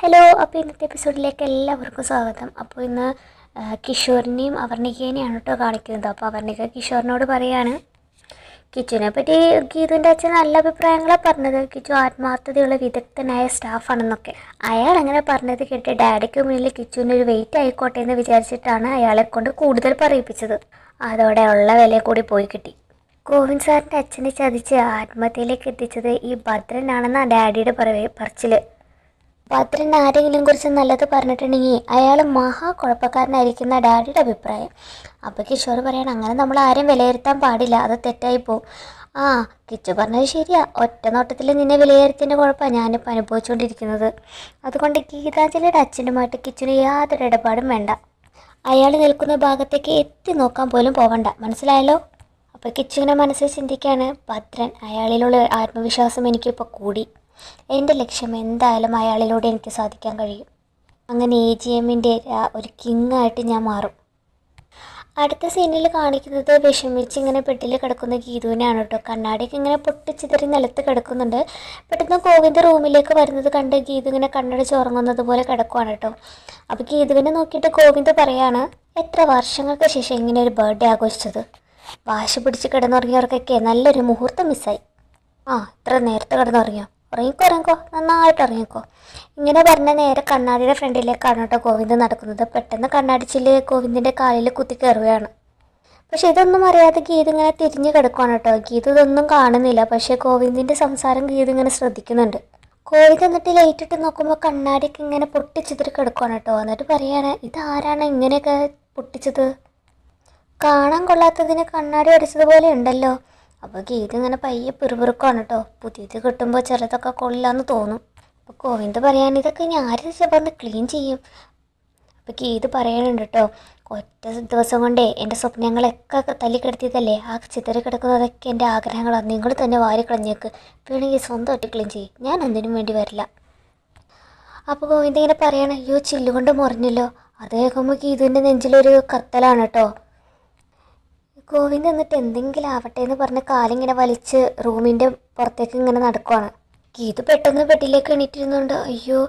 Hello. അപ്പോൾ ഇന്നത്തെ എപ്പിസോഡിലേക്ക് എല്ലാവർക്കും സ്വാഗതം. അപ്പോൾ ഇന്ന് കിഷോറിനെയും അവർണികേനെയാണ് കേട്ടോ കാണിക്കുന്നത്. അപ്പോൾ അവർണിക കിഷോറിനോട് പറയാണ് കിച്ചുവിനെ പറ്റി ഗീതുവിൻ്റെ അച്ഛൻ നല്ല അഭിപ്രായങ്ങളാണ് പറഞ്ഞത്. കിച്ചു ആത്മാർത്ഥതയുള്ള വിദഗ്ധനായ സ്റ്റാഫാണെന്നൊക്കെ. അയാൾ അങ്ങനെ പറഞ്ഞത് കേട്ട് ഡാഡിക്ക് മുന്നിൽ കിച്ചുവിൻ്റെ ഒരു വെയിറ്റ് ആയിക്കോട്ടെ എന്ന് വിചാരിച്ചിട്ടാണ് അയാളെ കൊണ്ട് കൂടുതൽ പറയിപ്പിച്ചത്. അതോടെ ഉള്ള വില കൂടി പോയി കിട്ടി. ഗോവിന്ദ് സാറിൻ്റെ അച്ഛനെ ചതിച്ച് ആത്മഹത്യയിലേക്ക് എത്തിച്ചത് ഈ ഭദ്രനാണെന്നാണ് ഡാഡിയുടെ പറച്ചിൽ. ഭദ്രൻ ആരെങ്കിലും കുറിച്ച് നല്ലത് പറഞ്ഞിട്ടുണ്ടെങ്കിൽ അയാൾ മഹാ കുഴപ്പക്കാരനായിരിക്കുന്ന ഡാഡിയുടെ അഭിപ്രായം. അപ്പോൾ കിഷോർ പറയണം, അങ്ങനെ നമ്മൾ ആരും വിലയിരുത്താൻ പാടില്ല, അത് തെറ്റായിപ്പോവും. ആ, കിച്ചു പറഞ്ഞത് ശരിയാ, ഒറ്റ നോട്ടത്തിൽ നിന്നെ വിലയിരുത്തിൻ്റെ കുഴപ്പമാണ് ഞാനിപ്പോൾ അനുഭവിച്ചുകൊണ്ടിരിക്കുന്നത്. അതുകൊണ്ട് ഗീതാഞ്ജലിയുടെ അച്ഛനുമായിട്ട് കിച്ചുവിന് യാതൊരു ഇടപാടും വേണ്ട. അയാൾ നിൽക്കുന്ന ഭാഗത്തേക്ക് എത്തി നോക്കാൻ പോലും പോവണ്ട, മനസ്സിലായല്ലോ? അപ്പോൾ കിച്ചുവിനെ മനസ്സിൽ ചിന്തിക്കുകയാണ്, ഭദ്രൻ, അയാളിലുള്ള ആത്മവിശ്വാസം എനിക്കിപ്പോൾ കൂടി. എൻ്റെ ലക്ഷ്യം എന്തായാലും അയാളിലൂടെ എനിക്ക് സാധിക്കാൻ കഴിയും. അങ്ങനെ AGMൻ്റെ ഒരു കിങ്ങായിട്ട് ഞാൻ മാറും. അടുത്ത സീനിൽ കാണിക്കുന്നത് വിഷമിച്ച് ഇങ്ങനെ പെട്ടിൽ കിടക്കുന്ന ഗീതുവിനെയാണ് കേട്ടോ. കണ്ണാടിയൊക്കെ ഇങ്ങനെ പൊട്ടിച്ചിതറി നിലത്ത് കിടക്കുന്നുണ്ട്. പെട്ടെന്ന് ഗോവിന്ദ് റൂമിലേക്ക് വരുന്നത് കണ്ട് ഗീതു ഇങ്ങനെ കണ്ണടിച്ച് ഉറങ്ങുന്നത് പോലെ കിടക്കുവാണ് കേട്ടോ. അപ്പോൾ ഗീതുവിനെ നോക്കിയിട്ട് ഗോവിന്ദ് പറയാണ്, എത്ര വർഷങ്ങൾക്ക് ശേഷം ഇങ്ങനെ ഒരു ബർത്ത്ഡേ ആഘോഷിച്ചത്. വാശി പിടിച്ച് കിടന്നുറങ്ങിയവർക്കൊക്കെ നല്ലൊരു മുഹൂർത്തം മിസ്സായി. ഇത്ര നേരത്തെ കിടന്നുറങ്ങിയോ? ഉറങ്ങിക്കോ, നന്നായിട്ട് ഉറങ്ങിക്കോ. ഇങ്ങനെ പറഞ്ഞ നേരെ കണ്ണാടിയുടെ ഫ്രണ്ടിലേക്കാണ് കേട്ടോ ഗോവിന്ദ് നടക്കുന്നത്. പെട്ടെന്ന് കണ്ണാടിച്ചില് ഗോവിന്ദിൻ്റെ കാലിൽ കുത്തി കയറുകയാണ്. പക്ഷെ ഇതൊന്നും അറിയാതെ ഗീത ഇങ്ങനെ തിരിഞ്ഞു കിടക്കുവാണ് കേട്ടോ. ഗീത ഇതൊന്നും കാണുന്നില്ല. പക്ഷേ ഗോവിന്ദിൻ്റെ സംസാരം ഗീത ഇങ്ങനെ ശ്രദ്ധിക്കുന്നുണ്ട്. ഗോവിന്ദ് എന്നിട്ട് ലൈറ്റിട്ട് നോക്കുമ്പോൾ കണ്ണാടിയൊക്കെ ഇങ്ങനെ പൊട്ടിച്ചിതിരി കിടക്കുവാണ് കേട്ടോ. എന്നിട്ട് പറയാണ്, ഇതാരാണ് ഇങ്ങനെയൊക്കെ പൊട്ടിച്ചത്? കാണാൻ കൊള്ളാത്തതിന് കണ്ണാടി അടിച്ചതുപോലെ ഉണ്ടല്ലോ. അപ്പോൾ ഗീത ഇങ്ങനെ പയ്യെ പിറുപിറുക്കാണ് കേട്ടോ. പുതിയത് കിട്ടുമ്പോൾ ചിലതൊക്കെ കൊള്ളില്ലാന്ന് തോന്നും. അപ്പോൾ ഗോവിന്ദ് പറയാൻ, ഇതൊക്കെ ഇനി ആര് പറഞ്ഞ് ക്ലീൻ ചെയ്യും? അപ്പോൾ ഗീത പറയാനുണ്ട് കേട്ടോ, ഒറ്റ ദിവസം കൊണ്ടേ എൻ്റെ സ്വപ്നങ്ങളൊക്കെ തല്ലിക്കെടുത്തിയതല്ലേ, ആ ചിതറി കിടക്കുന്നതൊക്കെ എൻ്റെ ആഗ്രഹങ്ങളാണ്. നിങ്ങൾ തന്നെ വാരി കളഞ്ഞേക്ക്, വേണമെങ്കിൽ സ്വന്തമായിട്ട് ക്ലീൻ ചെയ്യും, ഞാൻ എന്തിനും വേണ്ടി വരില്ല. അപ്പോൾ ഗോവിന്ദ് ഇങ്ങനെ പറയണം, അയ്യോ ചില്ലുകൊണ്ട് മുറിഞ്ഞല്ലോ. അത് കേൾക്കുമ്പോൾ ഗീതുവിൻ്റെ നെഞ്ചിലൊരു കത്തലാണ് കേട്ടോ. ഗോവിന്ദ് എന്നിട്ട് എന്തെങ്കിലും ആവട്ടെ എന്ന് പറഞ്ഞ് കാലിങ്ങനെ വലിച്ച് റൂമിൻ്റെ പുറത്തേക്ക് ഇങ്ങനെ നടക്കുവാണ്. ഗീതു പെട്ടെന്ന് ബെഡിലേക്ക് എണീറ്റിരുന്നുണ്ട്. അയ്യോ,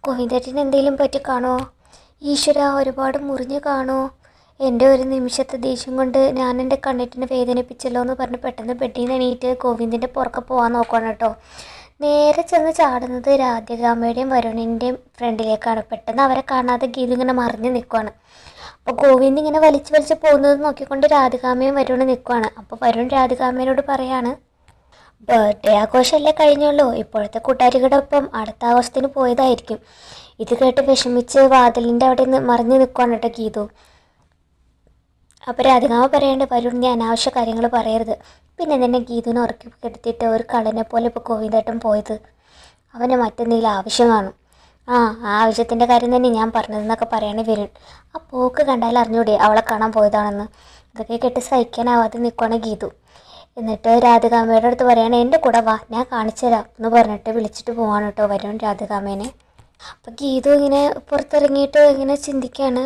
ഗോവിന്ദേട്ടന് എന്തെങ്കിലും പറ്റി കാണോ? ഈശ്വര, ഒരുപാട് മുറിഞ്ഞ് കാണോ? എൻ്റെ ഒരു നിമിഷത്തെ ദേഷ്യം കൊണ്ട് ഞാൻ എൻ്റെ കണ്ണിട്ടിനെ വേദനിപ്പിച്ചല്ലോ എന്ന് പറഞ്ഞ് പെട്ടെന്ന് ബെഡിൽ നിന്ന് എണീറ്റ് ഗോവിന്ദിൻ്റെ പുറക്കെ പോകാൻ നോക്കണം കേട്ടോ. നേരെ ചെന്ന് ചാടുന്നത് രാധികാമ്മയുടെയും വരുണിൻ്റെയും ഫ്രണ്ടിലേക്കാണ്. പെട്ടെന്ന് അവരെ കാണാതെ ഗീതു ഇങ്ങനെ മറിഞ്ഞ് നിൽക്കുവാണ്. അപ്പോൾ ഗോവിന്ദ് ഇങ്ങനെ വലിച്ച് പോകുന്നത് നോക്കിക്കൊണ്ട് രാധികാമ്മയും വരുണ് നിൽക്കുവാണ്. അപ്പോൾ വരുൺ രാധികാമ്മയോട് പറയാണ്, ബർത്ത്ഡേ ആഘോഷമല്ലേ കഴിഞ്ഞുള്ളൂ, ഇപ്പോഴത്തെ കൂട്ടുകാരികളോടൊപ്പം അടുത്ത ആഘോഷത്തിന് പോയതായിരിക്കും. ഇത് കേട്ട് വിഷമിച്ച് വാതിലിൻ്റെ അവിടെ മറിഞ്ഞ് നിൽക്കുവാണ് കേട്ടോ ഗീതു. അപ്പോൾ രാധികാമ്മ പറയേണ്ടത്, വരുൺ നീ അനാവശ്യ കാര്യങ്ങൾ പറയരുത്. പിന്നെ തന്നെ ഗീതുവിനെ ഉറക്കി കെടുത്തിട്ട് ഒരു കള്ളനെ പോലെ ഇപ്പോൾ ഗോവിന്ദേട്ടൻ പോയത്. അവന് മറ്റെന്തെങ്കിലും ആവശ്യം കാണും. ആ ആവശ്യത്തിൻ്റെ കാര്യം തന്നെ ഞാൻ പറഞ്ഞതെന്നൊക്കെ പറയണേ വരുൺ. ആ പോക്ക് കണ്ടാൽ അറിഞ്ഞൂടെ അവളെ കാണാൻ പോയതാണെന്ന്. ഇതൊക്കെ കേട്ട് സഹിക്കാനാവാതെ നിൽക്കുകയാണ് ഗീതു. എന്നിട്ട് രാധികാമ്മയുടെ അടുത്ത് പറയണേ, എൻ്റെ കൂടെ വാ, ഞാൻ കാണിച്ചു തരാം എന്ന് പറഞ്ഞിട്ട് വിളിച്ചിട്ട് പോവാണ് കേട്ടോ വരുൺ രാധികാമ്മേനെ. അപ്പം ഗീതു ഇങ്ങനെ പുറത്തിറങ്ങിയിട്ട് ഇങ്ങനെ ചിന്തിക്കുകയാണ്,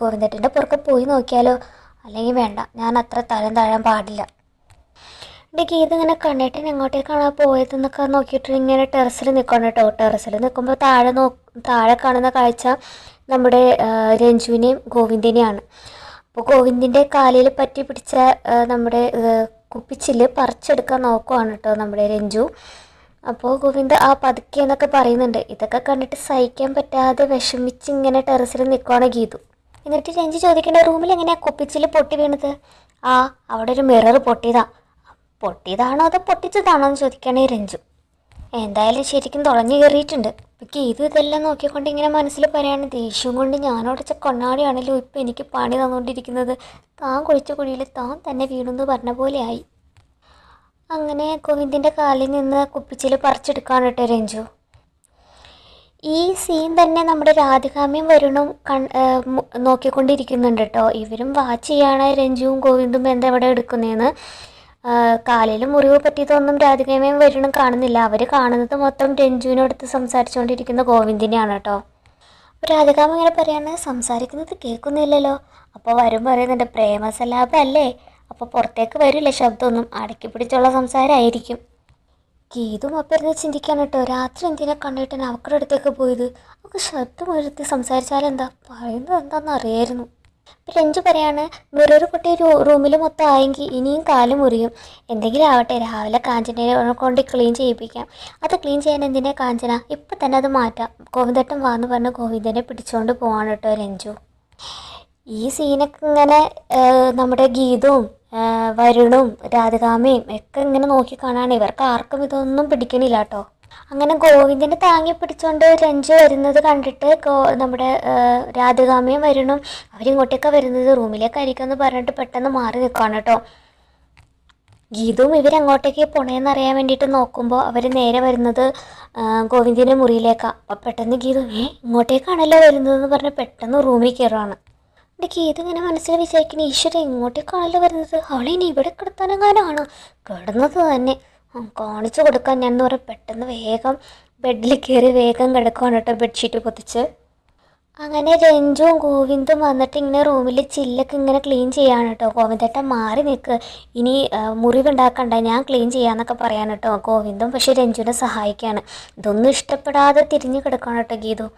ഗോവിന്ദേട്ടൻ്റെ പുറക്കെ പോയി നോക്കിയാലോ, അല്ലെങ്കിൽ വേണ്ട, ഞാൻ അത്ര തരം താഴാൻ പാടില്ല. എൻ്റെ ഗീത ഇങ്ങനെ കണ്ണേട്ടൻ എങ്ങോട്ടേക്കാണ് പോയതെന്നൊക്കെ നോക്കിയിട്ട് ഇങ്ങനെ ടെറസിൽ നിൽക്കണം കേട്ടോ. ടെറസിൽ നിൽക്കുമ്പോൾ താഴെ കാണുന്ന കാഴ്ച നമ്മുടെ രഞ്ജുവിനെയും ഗോവിന്ദിനെയാണ്. അപ്പോൾ ഗോവിന്ദിൻ്റെ കാലിൽ പറ്റി പിടിച്ച നമ്മുടെ കുപ്പിച്ചില് പറിച്ചെടുക്കാൻ നോക്കുവാണ് കേട്ടോ നമ്മുടെ രഞ്ജു. അപ്പോൾ ഗോവിന്ദ് ആ പതുക്കെ എന്നൊക്കെ പറയുന്നുണ്ട്. ഇതൊക്കെ കണ്ടിട്ട് സഹിക്കാൻ പറ്റാതെ വിഷമിച്ച് ഇങ്ങനെ ടെറസിൽ നിൽക്കുവാണ് ഗീതു. എന്നിട്ട് രഞ്ജു ചോദിക്കേണ്ട, റൂമിൽ എങ്ങനെയാണ് കുപ്പിച്ചില് പൊട്ടി വീണത്? അവിടെ ഒരു മിറർ പൊട്ടിയതാണോ അതോ പൊട്ടിച്ചതാണോ എന്ന് ചോദിക്കുകയാണേ രഞ്ജു. എന്തായാലും ശരിക്കും തുളഞ്ഞു കയറിയിട്ടുണ്ട്. ഇപ്പം ഗീതു ഇതെല്ലാം നോക്കിക്കൊണ്ട് ഇങ്ങനെ മനസ്സിൽ പറയാണ്, ദേഷ്യം കൊണ്ട് ഞാനോടച്ച കൊണ്ണാടിയാണല്ലോ ഇപ്പം എനിക്ക് പണി തന്നുകൊണ്ടിരിക്കുന്നത്. താൻ കുഴിച്ച കുഴിയിൽ താൻ തന്നെ വീണെന്ന് പറഞ്ഞ പോലെ ആയി. അങ്ങനെ ഗോവിന്ദിൻ്റെ കാലിൽ നിന്ന് കുപ്പിച്ചിൽ പറിച്ചെടുക്കാണ് കേട്ടോ രഞ്ജു. ഈ സീൻ തന്നെ നമ്മുടെ രാധികാമ്മയും വരുണും നോക്കിക്കൊണ്ടിരിക്കുന്നുണ്ട് കേട്ടോ. ഇവരും വാച്ച് ചെയ്യാണ് രഞ്ജുവും ഗോവിന്ദും എന്താ ഇവിടെ എടുക്കുന്നതെന്ന്. കാലിൽ മുറിവ് പറ്റിയതൊന്നും രാധികാമ്മയും വരുണും കാണുന്നില്ല. അവർ കാണുന്നത് മൊത്തം രഞ്ജുവിനടുത്ത് സംസാരിച്ചുകൊണ്ടിരിക്കുന്ന ഗോവിന്ദിനെയാണ് കേട്ടോ. അപ്പോൾ രാധികാമ്മ ഇങ്ങനെ പറയാണ്, സംസാരിക്കുന്നത് കേൾക്കുന്നില്ലല്ലോ. അപ്പോൾ വരും പറയുന്നുണ്ട്, പ്രേമസലാപം അല്ലേ, അപ്പോൾ പുറത്തേക്ക് വരില്ല ശബ്ദമൊന്നും, അടക്കി പിടിച്ചുള്ള സംസാരമായിരിക്കും. ഗീതും അപ്പം ഇരുന്ന് ചിന്തിക്കാൻ കേട്ടോ, രാത്രി എന്തിനാ കണ്ണേട്ടൻ അവക്കടെ അടുത്തേക്ക് പോയത്? അവൾക്ക് ശബ്ദം ഉയർത്തി സംസാരിച്ചാലെന്താ, പറയുന്നത് എന്താണെന്ന് അറിയായിരുന്നു. ഇപ്പം രഞ്ജു പറയാണ്, മിറർ പൊട്ടി റൂമിൽ മൊത്തം ആയെങ്കിൽ ഇനിയും കാല് മുറിയും. എന്തെങ്കിലും ആവട്ടെ, രാവിലെ കാഞ്ചനെ കൊണ്ട് ക്ലീൻ ചെയ്യിപ്പിക്കാം. അത് ക്ലീൻ ചെയ്യാൻ എന്തിനാ കാഞ്ചന, ഇപ്പം തന്നെ അത് മാറ്റാം. ഗോവിന്ദേട്ടൻ വാന്ന് പറഞ്ഞ് ഗോവിന്ദനെ പിടിച്ചുകൊണ്ട് പോവാണ് കേട്ടോ രഞ്ജു. ഈ സീനൊക്കെ ഇങ്ങനെ നമ്മുടെ ഗീതവും വരുണും രാധികാമ്മയും ഒക്കെ ഇങ്ങനെ നോക്കി കാണാണ്. ഇവർക്ക് ആർക്കും ഇതൊന്നും പിടിക്കണില്ല കേട്ടോ. അങ്ങനെ ഗോവിന്ദനെ താങ്ങി പിടിച്ചുകൊണ്ട് രഞ്ജു വരുന്നത് കണ്ടിട്ട് നമ്മുടെ രാധികാമ്മയും വരുണും അവരിങ്ങോട്ടേക്കാണ് വരുന്നത്, റൂമിലേക്കായിരിക്കും എന്ന് പറഞ്ഞിട്ട് പെട്ടെന്ന് മാറി നിൽക്കുകയാണ് കേട്ടോ. ഗീതവും ഇവരങ്ങോട്ടേക്ക് പോണേന്ന് അറിയാൻ വേണ്ടിയിട്ട് നോക്കുമ്പോൾ അവർ നേരെ വരുന്നത് ഗോവിന്ദൻ്റെ മുറിയിലേക്കാണ്. അപ്പോൾ പെട്ടെന്ന് ഗീതു ഇങ്ങോട്ടേക്കാണല്ലോ വരുന്നതെന്ന് പറഞ്ഞ് പെട്ടെന്ന് റൂമിൽ കയറുകയാണ്. എൻ്റെ ഗീത ഇങ്ങനെ മനസ്സിൽ വിചാരിക്കുന്നു, ഈശ്വര ഇങ്ങോട്ടേക്കാണല്ലോ വരുന്നത്, അവളിനി ഇവിടെ കിടത്താനെങ്ങാനാണ് കിടന്നത് തന്നെ കാണിച്ചു കൊടുക്കാൻ ഞാൻ എന്ന് പറഞ്ഞ് പെട്ടെന്ന് വേഗം ബെഡിൽ കയറി വേഗം കിടക്കുവാണ് കേട്ടോ, ബെഡ്ഷീറ്റ് പൊതിച്ച്. അങ്ങനെ രഞ്ജുവും ഗോവിന്ദും വന്നിട്ട് ഇങ്ങനെ റൂമിൽ ചില്ലൊക്കെ ഇങ്ങനെ ക്ലീൻ ചെയ്യാണ് കേട്ടോ. ഗോവിന്ദേട്ടൻ മാറി നിൽക്ക്, ഇനി മുറിവുണ്ടാക്കണ്ട, ഞാൻ ക്ലീൻ ചെയ്യാന്നൊക്കെ പറയാൻ കേട്ടോ ഗോവിന്ദും. പക്ഷേ രഞ്ജുവിനെ സഹായിക്കുകയാണ്. ഇതൊന്നും ഇഷ്ടപ്പെടാതെ തിരിഞ്ഞ് കിടക്കണം കേട്ടോ ഗീതു.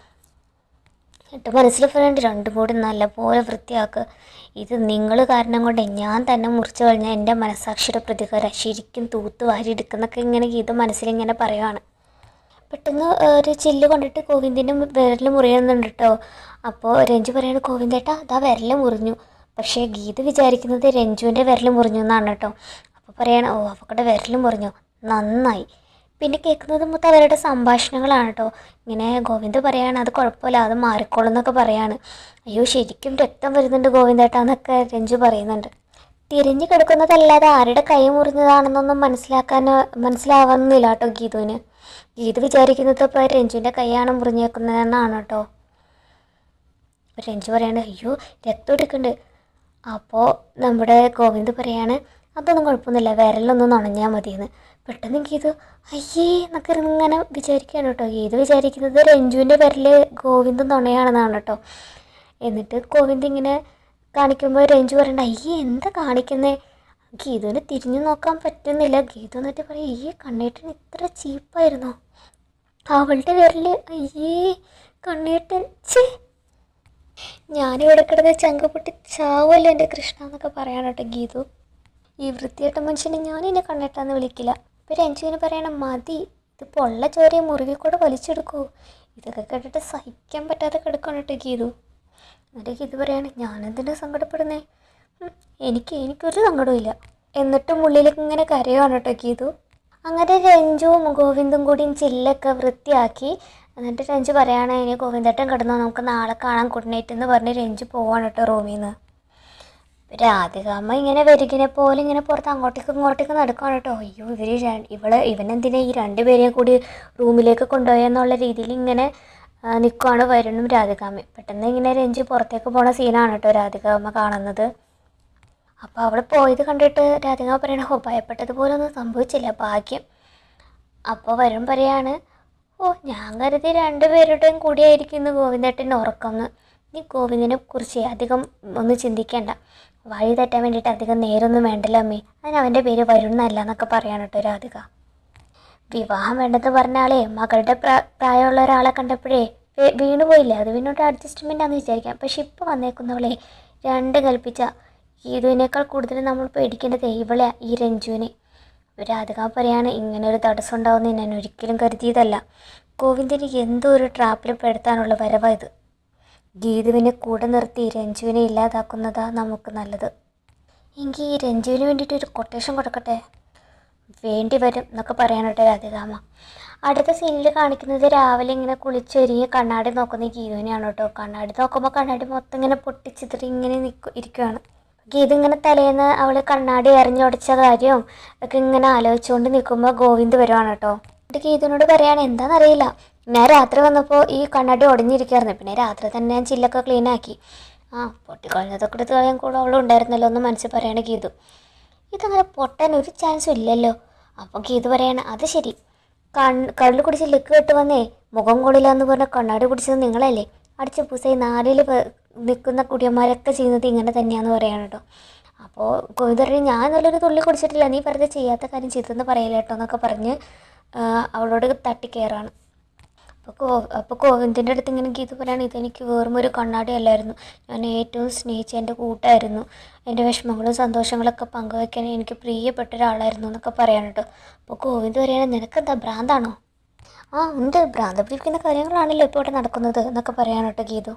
എന്നിട്ട് മനസ്സിൽ പറയേണ്ടി രണ്ടും കൂടി നല്ലപോലെ വൃത്തിയാക്കുക, ഇത് നിങ്ങൾ കാരണം കൊണ്ട് ഞാൻ തന്നെ മുറിച്ച് കഴിഞ്ഞാൽ എൻ്റെ മനസ്സാക്ഷിയുടെ പ്രതികാരം ശരിക്കും തൂത്ത് വാരി എടുക്കുന്നൊക്കെ ഇങ്ങനെ ഗീത മനസ്സിലിങ്ങനെ പറയുവാണ്. പെട്ടെന്ന് ഒരു ചില്ല് കൊണ്ടിട്ട് ഗോവിന്ദൻ്റെ വിരൽ മുറിയുന്നുണ്ട് കേട്ടോ. അപ്പോൾ രഞ്ജു പറയുന്നത്, ഗോവിന്ദേട്ടാ അതാ വിരൽ മുറിഞ്ഞു. പക്ഷേ ഗീത വിചാരിക്കുന്നത് രഞ്ജുവിൻ്റെ വിരൽ മുറിഞ്ഞു എന്നാണ് കേട്ടോ. അപ്പോൾ പറയണം, ഓ അവക്കടെ വിരൽ മുറിഞ്ഞു, നന്നായി. പിന്നെ കേൾക്കുന്നത് മൊത്തം അവരുടെ സംഭാഷണങ്ങളാണ് കേട്ടോ. ഇങ്ങനെ ഗോവിന്ദ് പറയാണ്, അത് കുഴപ്പമില്ല, അത് മാറിക്കോളും എന്നൊക്കെ പറയാണ്. അയ്യോ ശരിക്കും രക്തം വരുന്നുണ്ട് ഗോവിന്ദേട്ടാന്നൊക്കെ രഞ്ജു പറയുന്നുണ്ട്. തിരിഞ്ഞു കിടക്കുന്നതല്ലാതെ ആരുടെ കൈ മുറിഞ്ഞതാണെന്നൊന്നും മനസ്സിലാവുന്നില്ല കേട്ടോ ഗീതുവിന്. ഗീതു വിചാരിക്കുന്നത് ഇപ്പോൾ രഞ്ജുവിൻ്റെ കൈയാണ് മുറിഞ്ഞേക്കുന്നതെന്നാണ് കേട്ടോ. രഞ്ജു പറയാണ്, അയ്യോ രക്തം എടുക്കുന്നുണ്ട്. അപ്പോൾ നമ്മുടെ ഗോവിന്ദ് പറയാണ്, അതൊന്നും കുഴപ്പമൊന്നുമില്ല, വിരലൊന്നും നുണഞ്ഞാൽ മതിയെന്ന്. പെട്ടെന്ന് ഗീതു അയ്യേ എന്നൊക്കെ ഇങ്ങനെ വിചാരിക്കുകയാണ് കേട്ടോ. ഗീതു വിചാരിക്കുന്നത് രഞ്ജുവിൻ്റെ വിരൽ ഗോവിന്ദ് നുണയാണെന്നാണ് കേട്ടോ. എന്നിട്ട് ഗോവിന്ദ് ഇങ്ങനെ കാണിക്കുമ്പോൾ രഞ്ജു പറയണ്ട, അയ്യേ എന്താ കാണിക്കുന്നേ? ഗീതുവിന് തിരിഞ്ഞു നോക്കാൻ പറ്റുന്നില്ല. ഗീതു എന്നിട്ട് പറയും, അയ്യേ കണ്ണേട്ടൻ ഇത്ര ചീപ്പായിരുന്നോ? അവളുടെ വിരൽ, അയ്യേ കണ്ണേട്ടൻ, ചേ ഞാനിവിടെ കിടന്ന് ചങ്ക പൊട്ടി ചാവുമല്ലോ എൻ്റെ കൃഷ്ണ എന്നൊക്കെ പറയാണ് കേട്ടോ ഗീതു. ഈ വൃത്തിയായിട്ട മനുഷ്യനെ ഞാൻ എന്നെ കണ്ണേട്ടാന്ന് വിളിക്കില്ല. ഇപ്പം രഞ്ജുവിന് പറയണം, മതി, ഇത് പൊള്ള ചോരയെ മുറുകെ കൂടെ വലിച്ചെടുക്കൂ. ഇതൊക്കെ കേട്ടിട്ട് സഹിക്കാൻ പറ്റാതെ കിടക്കണം കേട്ടോ ഗീതു. എന്നിട്ട് ഗീതു പറയാണ്, ഞാനെന്തിനാ സങ്കടപ്പെടുന്നേ? എനിക്കൊരു സങ്കടവും ഇല്ല. എന്നിട്ടും ഉള്ളിലേക്ക് ഇങ്ങനെ കരയുവാണ് കേട്ടോ ഗീതു. അങ്ങനെ രഞ്ജുവും ഗോവിന്ദും കൂടിയും ചില്ലൊക്കെ വൃത്തിയാക്കി. എന്നിട്ട് രഞ്ജു പറയാണ്, ഇനി ഗോവിന്ദേട്ടൻ കിടന്നോ, നമുക്ക് നാളെ കാണാൻ ഗുഡ് നൈറ്റ് എന്ന് പറഞ്ഞ് രഞ്ജു പോവാണ് കേട്ടോ റൂമിൽ നിന്ന്. രാധികാമ്മ ഇങ്ങനെ വരികിനെ പോലെ ഇങ്ങനെ പുറത്ത് അങ്ങോട്ടേക്കും ഇങ്ങോട്ടേക്കും നടക്കുകയാണ് കേട്ടോ. അയ്യോ ഇവനെന്തിനാ ഈ രണ്ടുപേരെയും കൂടി റൂമിലേക്ക് കൊണ്ടുപോയെന്നുള്ള രീതിയിൽ ഇങ്ങനെ നിൽക്കുകയാണ് വരുണും രാധികാമ്മയും. പെട്ടെന്ന് ഇങ്ങനെ രഞ്ജു പുറത്തേക്ക് പോണ സീനാണ് കേട്ടോ രാധികാമ്മ കാണുന്നത്. അപ്പോൾ അവിടെ പോയത് കണ്ടിട്ട് രാധികാമ്മ പറയണ, ഓ ഭയപ്പെട്ടതുപോലെ ഒന്നും സംഭവിച്ചില്ല, ഭാഗ്യം. അപ്പോൾ വരുൺ പറയാണ്, ഓ ഞാൻ കരുതി രണ്ടുപേരുടെയും കൂടിയായിരിക്കും ഇന്ന് ഗോവിന്ദേട്ടൻ്റെ ഉറക്കമെന്ന്. നീ ഗോവിന്ദനെ കുറിച്ച് അധികം ഒന്നും ചിന്തിക്കേണ്ട, വഴി തെറ്റാൻ വേണ്ടിയിട്ട് അധികം നേരമൊന്നും വേണ്ടല്ലോ അമ്മേ, അതിന് അവൻ്റെ പേര് വരുന്നല്ല എന്നൊക്കെ പറയാണ് കേട്ടോ രാധിക. വിവാഹം വേണ്ടെന്ന് പറഞ്ഞാലേ മകളുടെ പ്രായമുള്ള ഒരാളെ കണ്ടപ്പോഴേ വീണുപോയില്ലേ, അത് പിന്നോട്ട് അഡ്ജസ്റ്റ്മെൻ്റ് ആണെന്ന് വിചാരിക്കാം. പക്ഷെ ഇപ്പോൾ വന്നേക്കുന്നവളെ രണ്ട് കൽപ്പിച്ച ഗീതുവിനേക്കാൾ കൂടുതൽ നമ്മൾ പേടിക്കേണ്ടത് ഇവളെ, ഈ രഞ്ജുവിനെ. രാധിക പറയാണ്, ഇങ്ങനെ ഒരു തടസ്സം ഉണ്ടാവുമെന്ന് ഞാൻ ഒരിക്കലും കരുതിയതല്ല. ഗോവിന്ദന് എന്തോ ഒരു ട്രാപ്പിൽ പെടുത്താനുള്ള വരവായത്. ഗീതുവിനെ കൂടെ നിർത്തി രഞ്ജുവിനെ ഇല്ലാതാക്കുന്നതാ നമുക്ക് നല്ലത്. എങ്കിൽ ഈ രഞ്ജുവിന് വേണ്ടിയിട്ട് ഒരു കൊട്ടേഷൻ കൊടുക്കട്ടെ? വേണ്ടി വരും എന്നൊക്കെ പറയാനട്ടെ രാധികാമ്മ. അടുത്ത സീനിൽ കാണിക്കുന്നത് രാവിലെ ഇങ്ങനെ കുളിച്ചൊരുങ്ങി കണ്ണാടി നോക്കുന്ന ഗീതുവിനെയാണ് കേട്ടോ. കണ്ണാടി നോക്കുമ്പോൾ കണ്ണാടി മൊത്തം ഇങ്ങനെ പൊട്ടിച്ചിത്തിരി ഇങ്ങനെ ഇരിക്കുകയാണ്. ഗീതു ഇങ്ങനെ തലേന്ന് അവൾ കണ്ണാടി എറിഞ്ഞുടച്ച കാര്യവും ഒക്കെ ഇങ്ങനെ ആലോചിച്ചുകൊണ്ട് നിൽക്കുമ്പോൾ ഗോവിന്ദ് വരുവാണ് കേട്ടോ. എന്നിട്ട് ഗീതുവിനോട് പറയാണ്, എന്താണെന്നറിയില്ല, ഞാൻ രാത്രി വന്നപ്പോൾ ഈ കണ്ണാടി ഉടഞ്ഞിരിക്കുകയായിരുന്നു, പിന്നെ രാത്രി തന്നെ ഞാൻ ചില്ലൊക്കെ ക്ലീൻ ആക്കി. പൊട്ടിക്കളഞ്ഞതൊക്കെ എടുത്ത് കളയാൻ കൂടെ അവളുണ്ടായിരുന്നല്ലോ എന്ന് മനസ്സിൽ പറയാണ് ഗീതു. ഇതങ്ങനെ പൊട്ടാൻ ഒരു ചാൻസും ഇല്ലല്ലോ. അപ്പോൾ ഗീതു പറയാണ്, അത് ശരി, കള്ളു കുടിച്ച് ലിക്ക് കെട്ട് വന്നേ മുഖം കൊള്ളില്ല എന്ന് പറഞ്ഞ കണ്ണാടി കുടിച്ചത് നിങ്ങളല്ലേ? അടിച്ച പൂസായി നാലിൽ നിൽക്കുന്ന കുടിയന്മാരൊക്കെ ചെയ്യുന്നത് ഇങ്ങനെ തന്നെയാണെന്ന് പറയാണ് കേട്ടോ. അപ്പോൾ ഗോവിന്ദ പറയും, ഞാൻ നല്ലൊരു തുള്ളി കുടിച്ചിട്ടില്ല, നീ വെറുതെ ചെയ്യാത്ത കാര്യം ചെയ്തെന്ന് പറയില്ല കേട്ടോ എന്നൊക്കെ പറഞ്ഞ് അവളോട് തട്ടിക്കയറാണ്. അപ്പോൾ ഗോവിന്ദൻ്റെ അടുത്ത് ഇങ്ങനെ ഗീത പറയാണ്, ഇതെനിക്ക് വെറും ഒരു കണ്ണാടി അല്ലായിരുന്നു, ഞാൻ ഏറ്റവും സ്നേഹിച്ച എൻ്റെ കൂട്ടായിരുന്നു, എൻ്റെ വിഷമങ്ങളും സന്തോഷങ്ങളൊക്കെ പങ്കുവയ്ക്കാൻ എനിക്ക് പ്രിയപ്പെട്ട ഒരാളായിരുന്നു എന്നൊക്കെ പറയാണ് കേട്ടോ. അപ്പോൾ ഗോവിന്ദ് പറയാണ്, നിനക്കെന്താ ഭ്രാന്താണോ? ഉണ്ട്, ഭ്രാന്ത് പിടിക്കുന്ന കാര്യങ്ങളാണല്ലോ ഇപ്പോൾ ഇവിടെ നടക്കുന്നത് എന്നൊക്കെ പറയാണ് കേട്ടോ ഗീതു.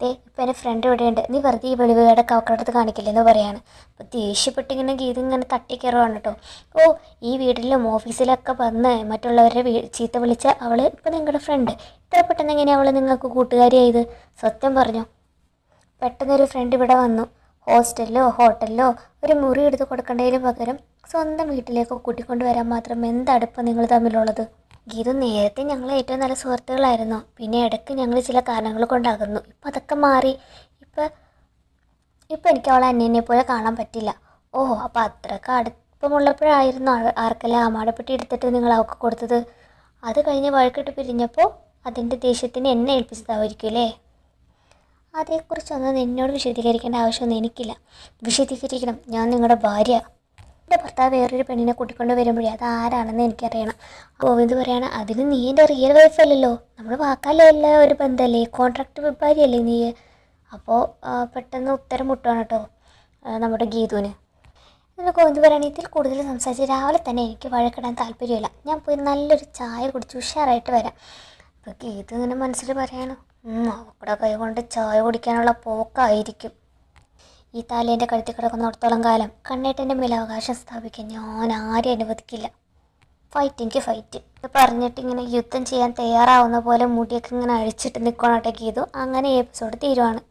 ഇപ്പം എൻ്റെ ഫ്രണ്ട് ഇവിടെയുണ്ട്, നീ വെറുതെ ഈ വെളിവുകേടെ കവക്കടത്ത് കാണിക്കില്ലെന്ന് പറയാണ്. അപ്പോൾ ദേഷ്യപ്പെട്ടിങ്ങനെ ഗീത ഇങ്ങനെ തട്ടിക്കയറുവാണ് കേട്ടോ. ഈ വീട്ടിലും ഓഫീസിലൊക്കെ വന്ന് മറ്റുള്ളവരെ ചീത്ത വിളിച്ച അവൾ ഇപ്പം നിങ്ങളുടെ ഫ്രണ്ട്, ഇത്ര പെട്ടെന്ന് എങ്ങനെയാണ് അവൾ നിങ്ങൾക്ക് കൂട്ടുകാരിയായത്? സത്യം പറഞ്ഞു. പെട്ടെന്നൊരു ഫ്രണ്ട് ഇവിടെ വന്നു, ഹോസ്റ്റലിലോ ഹോട്ടലിലോ ഒരു മുറി എടുത്ത് കൊടുക്കേണ്ടതിന് പകരം സ്വന്തം വീട്ടിലേക്ക് കൂട്ടിക്കൊണ്ട് വരാൻ മാത്രം എന്തടുപ്പം നിങ്ങൾ തമ്മിലുള്ളത്? ഗീതു, നേരത്തെ ഞങ്ങൾ ഏറ്റവും നല്ല സുഹൃത്തുക്കളായിരുന്നു, പിന്നെ ഇടയ്ക്ക് ഞങ്ങൾ ചില കാരണങ്ങൾ കൊണ്ടകന്നു, ഇപ്പം അതൊക്കെ മാറി. ഇപ്പം എനിക്ക് അവളെ അന്യനെ പോലെ കാണാൻ പറ്റില്ല. അപ്പോൾ അത്രയ്ക്ക് അടുപ്പമുള്ളപ്പോഴായിരുന്നു ആർക്കെല്ലാം ആമാടപ്പെട്ടി എടുത്തിട്ട് നിങ്ങൾ അവൾക്ക് കൊടുത്തത്? അത് കഴിഞ്ഞ് വഴക്കിട്ട് പിരിഞ്ഞപ്പോൾ അതിൻ്റെ ദേഷ്യത്തിന് എന്നെ ഏൽപ്പിച്ചതായിരിക്കും അല്ലേ? അതേക്കുറിച്ചൊന്നും നിന്നോട് വിശദീകരിക്കേണ്ട ആവശ്യമൊന്നും എനിക്കില്ല. വിശദീകരിക്കണം, ഞാൻ നിങ്ങളുടെ ഭാര്യ. എൻ്റെ ഭർത്താവ് വേറൊരു പെണ്ണിനെ കൂട്ടിക്കൊണ്ട് വരുമ്പോഴേ അത് ആരാണെന്ന് എനിക്കറിയണം. ഗോവിന്ദ് പറയാണ്, അതിന് നീ എൻ്റെ റിയൽ വൈഫല്ലല്ലോ, നമ്മൾ വാക്കാലോ അല്ല ഒരു ബന്ധമല്ലേ, കോൺട്രാക്ട് ഭാര്യയല്ലേ നീ? അപ്പോൾ പെട്ടെന്ന് ഉത്തരം മുട്ടുകയാണ് കേട്ടോ നമ്മുടെ ഗീതുവിന്. എന്നിട്ട് ഗോവിന്ദ് പറയാണ്, ഇതിൽ കൂടുതൽ സംസാരിച്ച് രാവിലെ തന്നെ എനിക്ക് വഴക്കിടാൻ താല്പര്യമില്ല, ഞാൻ പോയി നല്ലൊരു ചായ കുടിച്ച് ഉഷാറായിട്ട് വരാം. അപ്പോൾ ഗീതു ഇങ്ങനെ മനസ്സിൽ പറയാണ്, അവക്കടെ കൈ കൊണ്ട് ചായ കുടിക്കാനുള്ള പോക്കായിരിക്കും. ഈ താലേൻ്റെ കഴുത്തിൽ കിടക്കുന്നിടത്തോളം കാലം കണ്ണേട്ടൻ്റെ മേലെ അവകാശം സ്ഥാപിക്കാൻ ഞാൻ ആരെയും അനുവദിക്കില്ല. ഫൈറ്റ് ഇത് പറഞ്ഞിട്ട് ഇങ്ങനെ യുദ്ധം ചെയ്യാൻ തയ്യാറാവുന്ന പോലെ മുടിയൊക്കെ ഇങ്ങനെ അഴിച്ചിട്ട് നിൽക്കണം കേട്ടോ ഗീതു. അങ്ങനെ എപ്പിസോഡ് തീരുവാണ്.